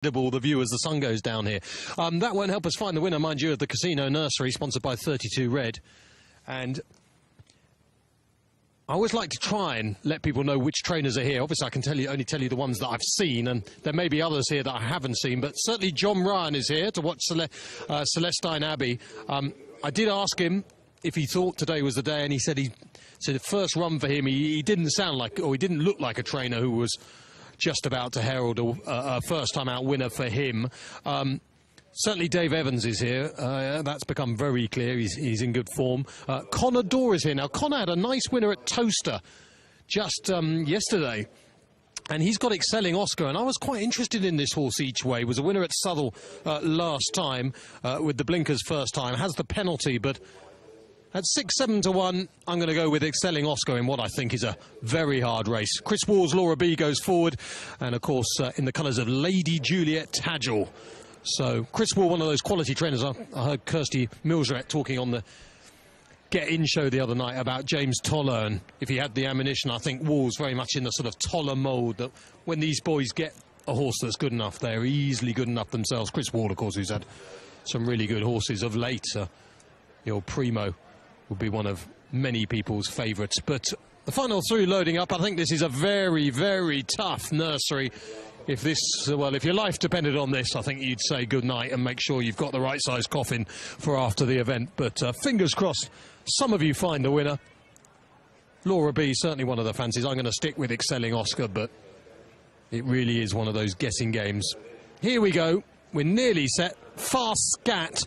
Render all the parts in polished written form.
The view as the sun goes down here. That won't help us find the winner, mind you, of the Casino Nursery, sponsored by 32 Red. And I always like to try and let people know which trainers are here. Obviously, I can only tell you the ones that I've seen, and there may be others here that I haven't seen. But certainly John Ryan is here to watch Celestine Abbey. I did ask him if he thought today was the day, and he said the first run for him, he didn't sound like, or he didn't look like a trainer who was just about to herald a first-time-out winner for him. Certainly Dave Evans is here. That's become very clear. He's in good form. Connor Dorr is here. Now, Connor had a nice winner at Toaster just yesterday, and he's got Excelling Oscar, and I was quite interested in this horse each way. Was a winner at Southwell last time with the blinkers first time. Has the penalty, but at 6-7 to 1, I'm going to go with Excelling Oscar in what I think is a very hard race. Chris Wall's Laura B goes forward, and of course in the colours of Lady Juliet Tadgel. So Chris Wall, one of those quality trainers. I heard Kirsty Milseret talking on the Get In show the other night about James Toller, and if he had the ammunition, I think Wall's very much in the sort of Toller mould, that when these boys get a horse that's good enough, they're easily good enough themselves. Chris Wall, of course, who's had some really good horses of late. The old Primo would be one of many people's favourites. But the final three loading up, I think this is a very, very tough nursery. If your life depended on this, I think you'd say good night and make sure you've got the right size coffin for after the event. But fingers crossed, some of you find the winner. Laura B, certainly one of the fancies. I'm going to stick with Excelling Oscar, but it really is one of those guessing games. Here we go. We're nearly set. Fast Scat.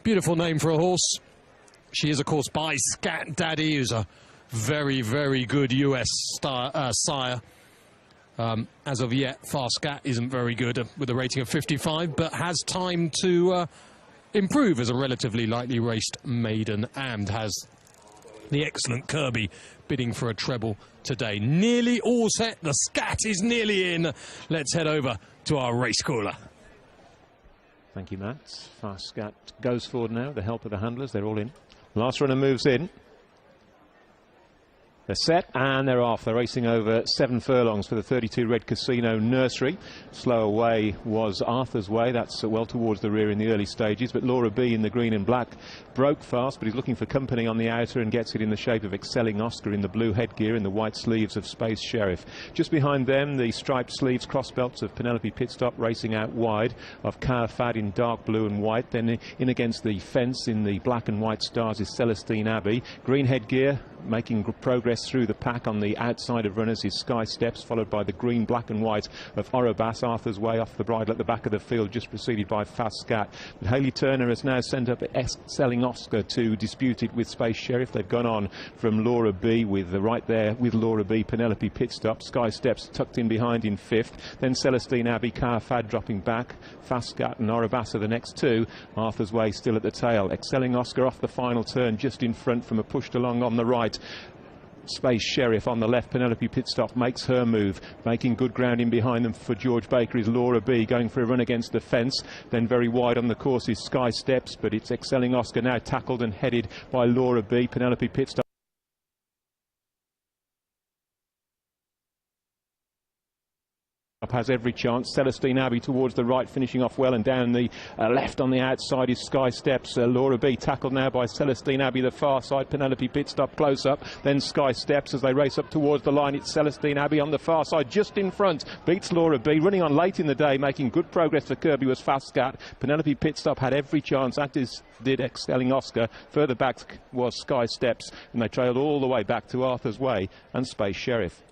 Beautiful name for a horse. She is, of course, by Scat Daddy, who's a very, very good US sire. As of yet, Fast Scat isn't very good with a rating of 55, but has time to improve as a relatively lightly raced maiden, and has the excellent Kirby bidding for a treble today. Nearly all set. The Scat is nearly in. Let's head over to our race caller. Thank you, Matt. Fast Scat goes forward now with the help of the handlers. They're all in. Last runner moves in. They're set and they're off. They're racing over 7 furlongs for the 32 Red Casino Nursery. Slow away was Arthur's Way. That's well towards the rear in the early stages. But Laura B in the green and black broke fast, but he's looking for company on the outer and gets it in the shape of Excelling Oscar in the blue headgear and the white sleeves of Space Sheriff. Just behind them, the striped sleeves, cross belts of Penelope Pitstop racing out wide, of Car Fad in dark blue and white. Then in against the fence in the black and white stars is Celestine Abbey. Green headgear, making progress through the pack on the outside of runners is Sky Steps, followed by the green, black and white of Orobas. Arthur's Way off the bridle at the back of the field, just preceded by Fast Scat. But Hayley Turner has now sent up Excelling Oscar to dispute it with Space Sheriff. They've gone on from Laura B with the right there with Laura B, Penelope Pitstop. Sky Steps tucked in behind in 5th. Then Celestine Abbey, Car Fad dropping back. Fast Scat and Orobas are the next two. Arthur's Way still at the tail. Excelling Oscar off the final turn, just in front from a pushed along on the right. Space Sheriff on the left. Penelope Pitstop makes her move, making good ground in behind them for George Baker is Laura B, going for a run against the fence. Then very wide on the course is Sky Steps, but it's Excelling Oscar now tackled and headed by Laura B. Penelope Pitstop has every chance. Celestine Abbey towards the right, finishing off well, and down the left on the outside is Sky Steps. Laura B tackled now by Celestine Abbey, the far side. Penelope Pitstop close up, then Sky Steps as they race up towards the line. It's Celestine Abbey on the far side, just in front, beats Laura B. Running on late in the day, making good progress for Kirby was Fast Scat. Penelope Pitstop had every chance, as did Excelling Oscar. Further back was Sky Steps, and they trailed all the way back to Arthur's Way and Space Sheriff.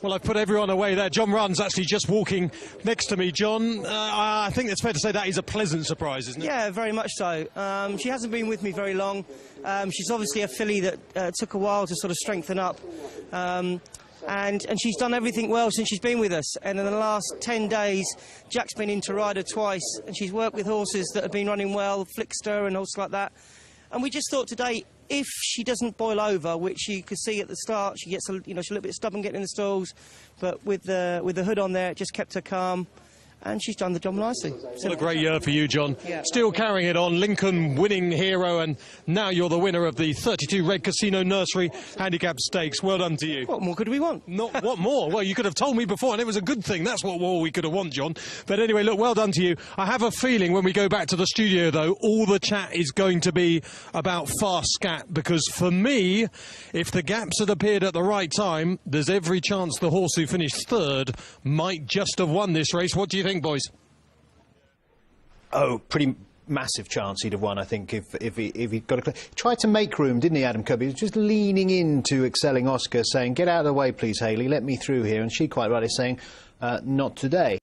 Well, I've put everyone away there. John Runn's actually just walking next to me. John, I think it's fair to say that is a pleasant surprise, isn't it? Yeah, very much so. She hasn't been with me very long. She's obviously a filly that took a while to sort of strengthen up. And she's done everything well since she's been with us. And in the last 10 days, Jack's been into rider twice, and she's worked with horses that have been running well, Flickster and horses like that. And we just thought today, if she doesn't boil over, which you could see at the start, she gets she's a little bit stubborn getting in the stalls, but with the hood on there, it just kept her calm. and she's done the job nicely. What a great year for you, John. Yeah. Still carrying it on, Lincoln winning hero, and now you're the winner of the 32 Red Casino Nursery Handicap Stakes. Well done to you. What more could we want? Not what more? Well, you could have told me before, and it was a good thing. That's what more we could have won, John. But anyway, look, well done to you. I have a feeling when we go back to the studio, though, all the chat is going to be about Fast Scat, because for me, if the gaps had appeared at the right time, there's every chance the horse who finished third might just have won this race. What do you think, boys? Oh, pretty massive chance he'd have won, I think, if he'd got a... He tried to make room, didn't he, Adam Kirby? He was just leaning into Excelling Oscar, saying, get out of the way, please, Hayley, let me through here. And she, quite rightly, saying, not today.